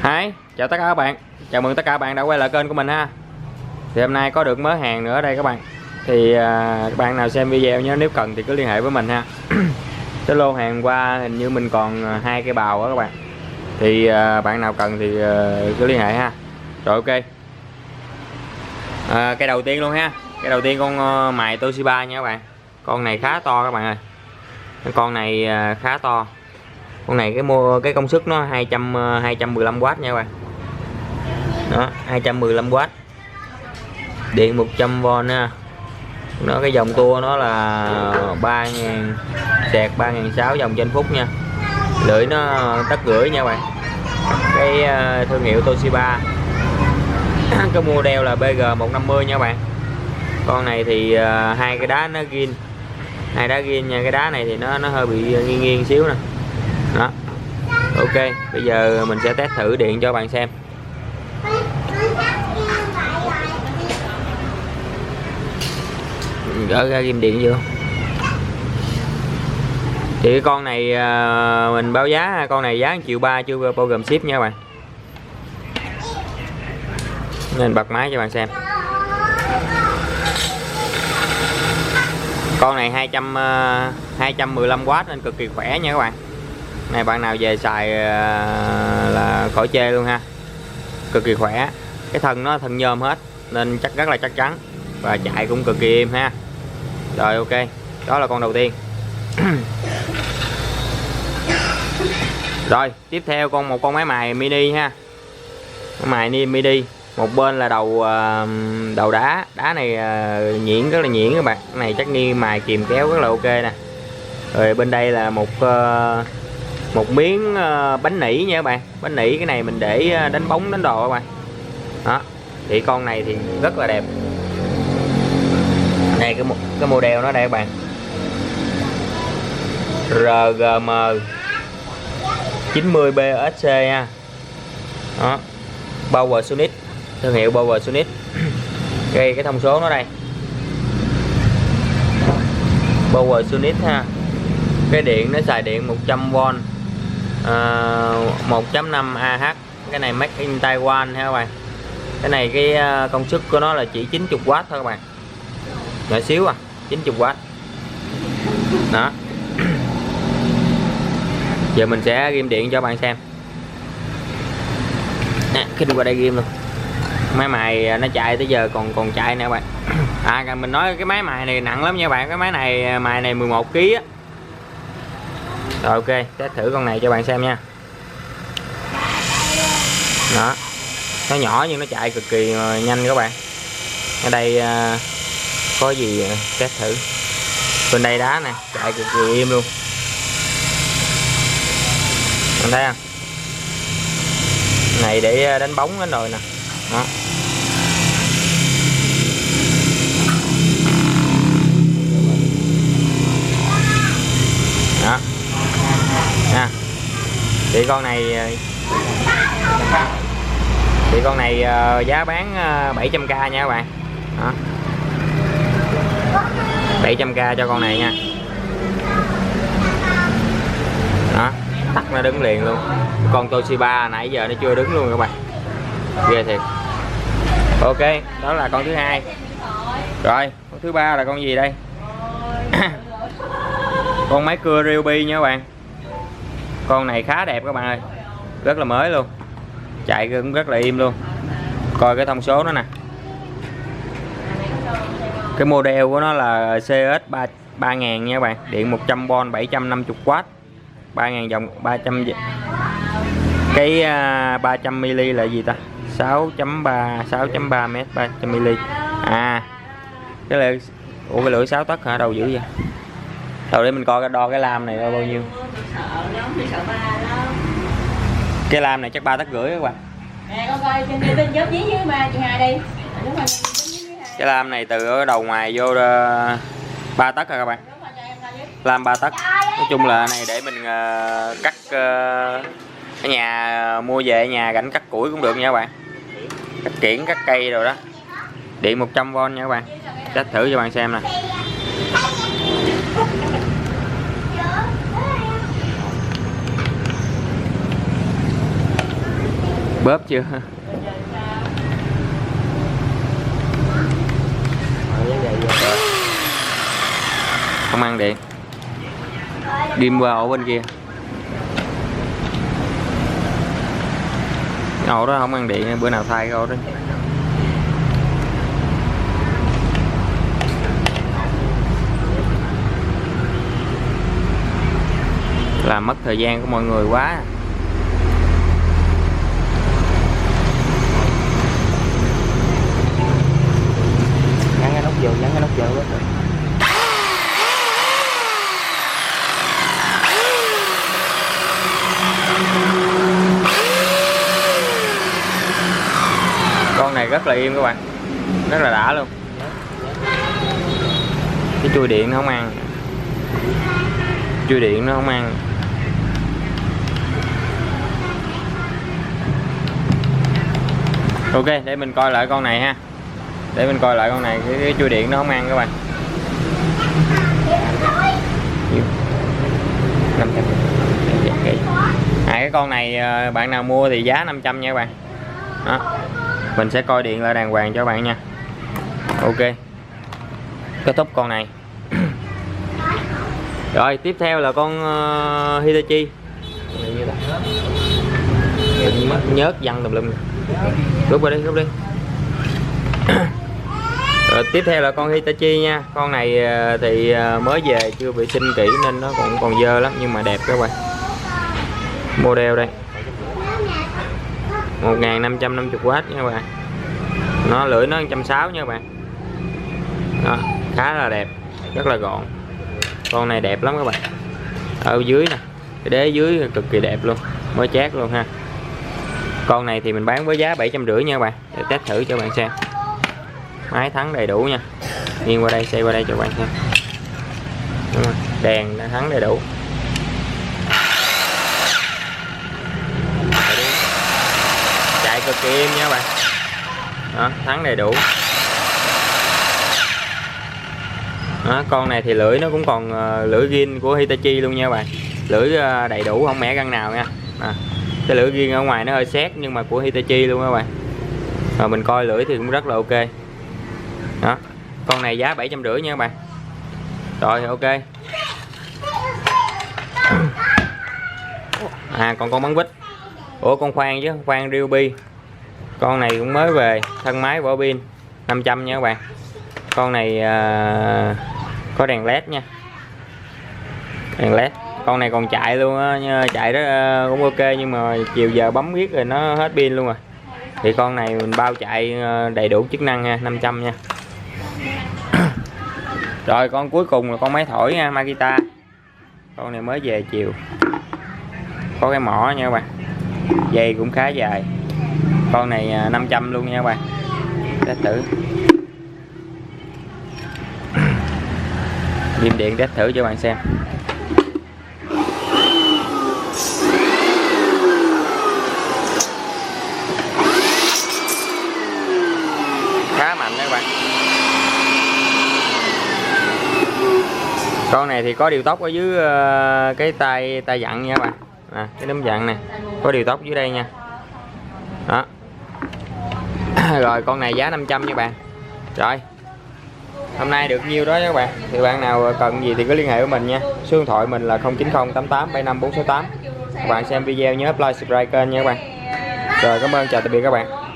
Hi, chào tất cả các bạn. Chào mừng tất cả các bạn đã quay lại kênh của mình ha. Thì hôm nay có được mớ hàng nữa ở đây các bạn. Thì các bạn nào xem video nhớ nếu cần thì cứ liên hệ với mình ha. Cái lô hàng qua hình như mình còn 2 cây bào đó các bạn. Thì bạn nào cần thì cứ liên hệ ha. Rồi ok. Cây đầu tiên luôn ha. Cây đầu tiên con mài Toshiba nha các bạn. Con này khá to các bạn ơi. Con này khá to. Con này cái công suất nó 215W nha các bạn. Đó, 215W. Điện 100V ha. Nó cái dòng tua nó là 3000 sạc 3600 vòng trên phút nha. Lưỡi nó tấc rưỡi nha các bạn. Cái thương hiệu Toshiba. Cái model là BG150 nha các bạn. Con này thì hai cái đá nó ghin. Hai đá ghin nha, cái đá này thì nó hơi bị nghiêng nghiêng xíu nè. Đó. Ok, bây giờ mình sẽ test thử điện cho bạn xem. Gỡ ra ghim điện vô. Thì cái con này mình báo giá con này giá 1,3 triệu chưa bao gồm ship nha các bạn. Nên bật máy cho bạn xem. Con này 215W nên cực kỳ khỏe nha các bạn. Này bạn nào về xài là khỏi chê luôn ha. Cực kỳ khỏe. Cái thân nó thân nhôm hết nên rất là chắc chắn và chạy cũng cực kỳ êm ha. Rồi ok, đó là con đầu tiên. Rồi tiếp theo một con máy mài mini ha. Máy mài mini, một bên là đầu đá này nhuyễn, rất là nhuyễn các bạn. Cái này chắc nghi mài kìm kéo rất là ok nè. Rồi bên đây là một miếng bánh nỉ nha các bạn. Bánh nỉ cái này mình để đánh bóng đánh đồ các bạn. Đó, thì con này thì rất là đẹp. Này cái model nó đây các bạn. RGM 90BSC ha. Đó. Power Sonic, thương hiệu Power Sonic. Cái thông số nó đây. Power Sonic ha. Cái điện nó xài điện 100V 1.5 Ah. Cái này made in Taiwan ha các bạn. Cái này cái công suất của nó là chỉ 90W thôi các bạn. Nhỏ xíu à, 90W. Đó. Giờ mình sẽ ghim điện cho bạn xem. Nè, khi đi qua đây ghim luôn. Máy mài nó chạy tới giờ còn chạy nè các bạn. Mình nói cái máy mài này nặng lắm nha bạn. Cái máy này mài này 11 kg á. Rồi ok, test thử con này cho bạn xem nha. Đó. Nó nhỏ nhưng nó chạy cực kỳ nhanh các bạn. Ở đây có gì test thử. Bên đây đá nè, chạy cực kỳ im luôn. Bạn thấy không? Này để đánh bóng đánh rồi nè. Đó. Đó. Nha. Thì con này giá bán 700k nha các bạn. Đó. 700k cho con này nha. Đó, tắt nó đứng liền luôn. Con Toshiba nãy giờ nó chưa đứng luôn các bạn. Ghê thiệt. Ok, đó là con thứ hai. Rồi, con thứ ba là con gì đây? Con máy cưa Ryobi nha các bạn. Con này khá đẹp các bạn ơi. Rất là mới luôn. Chạy cũng rất là im luôn. Coi cái thông số nó nè. Cái model của nó là CS 3000 nha các bạn. Điện 100V 750W. 3000 vòng 300. Cái 300ml là gì ta? 6.3 m 300ml. Cái lưỡi cái lưỡi 6 tấc hả? Đầu dữ vậy. Đầu để mình coi đo cái lam này bao nhiêu. Cái lam này chắc 3,5 tấc các bạn. Cái lam này từ đầu ngoài vô 3 tấc rồi các bạn. Lam 3 tấc. Nói chung là này để mình cắt ở nhà, mua về nhà rảnh cắt củi cũng được nha các bạn. Cắt kiển, cắt cây rồi đó. Điện 100V nha các bạn. Test thử cho bạn xem nè. Bóp chưa? Không ăn điện. Ghim qua ổ bên kia. Cái ổ đó không ăn điện, bữa nào thay cái ổ đó. Làm mất thời gian của mọi người quá. Nhắn cái nút vô, nhắn cái nút vô đó. Con này rất là im các bạn, rất là đã luôn. Cái chui điện nó không ăn, chui điện nó không ăn. Ok, để mình coi lại con này ha. Để mình coi lại con này, cái chui điện nó không ăn các bạn. 500. Hai cái con này bạn nào mua thì giá 500 nha các bạn. Đó. Mình sẽ coi điện lại đàng hoàng cho các bạn nha. Ok, kết thúc con này. Rồi tiếp theo là con Hitachi. Nhớt văng tùm lum. Rút vào đi, rút đi. Rồi tiếp theo là con Hitachi nha. Con này thì mới về chưa vệ sinh kỹ nên nó cũng còn dơ lắm nhưng mà đẹp các bạn. Model đây 1550W nha các bạn. Nó lưỡi nó 160 nha các bạn. Đó, khá là đẹp, rất là gọn. Con này đẹp lắm các bạn. Ở dưới nè, cái đế dưới cực kỳ đẹp luôn, mới chát luôn ha. Con này thì mình bán với giá 750 nha các bạn, để test thử cho bạn xem. Máy thắng đầy đủ nha. Nghiêng qua đây, xoay qua đây cho bạn xem. Đèn thắng đầy đủ. Chạy cực kỳ êm nha các bạn. Đó, thắng đầy đủ. Đó, con này thì lưỡi nó cũng còn lưỡi zin của Hitachi luôn nha các bạn. Lưỡi đầy đủ không mẻ găng nào nha. Cái lưỡi zin ở ngoài nó hơi xét nhưng mà của Hitachi luôn các bạn. Rồi mình coi lưỡi thì cũng rất là ok. Đó, con này giá 750 nha các bạn. Rồi ok. Còn con bắn vít. Ủa con khoan chứ, khoan Ryobi. Con này cũng mới về, thân máy vỏ pin 500 nha các bạn. Con này có đèn led nha, đèn led. Con này còn chạy luôn á, chạy đó cũng ok nhưng mà chiều giờ bấm biết rồi nó hết pin luôn rồi. Thì con này mình bao chạy đầy đủ chức năng nha, 500 nha. Rồi con cuối cùng là con máy thổi nha, Makita. Con này mới về chiều, có cái mỏ nha các bạn, dây cũng khá dài. Con này 500 luôn nha các bạn. Test thử. Ghim điện test thử cho bạn xem. Khá mạnh đấy các bạn. Con này thì có điều tốc ở dưới cái tay dặn nha các bạn. Cái núm dặn này có điều tốc dưới đây nha. Đó. Rồi con này giá 500 nha bạn. Rồi hôm nay được nhiêu đó các bạn. Thì bạn nào cần gì thì cứ liên hệ với mình nha. Số điện thoại mình là 0908875468. Các bạn xem video nhớ like subscribe kênh nha các bạn. Rồi cảm ơn, chào tạm biệt các bạn.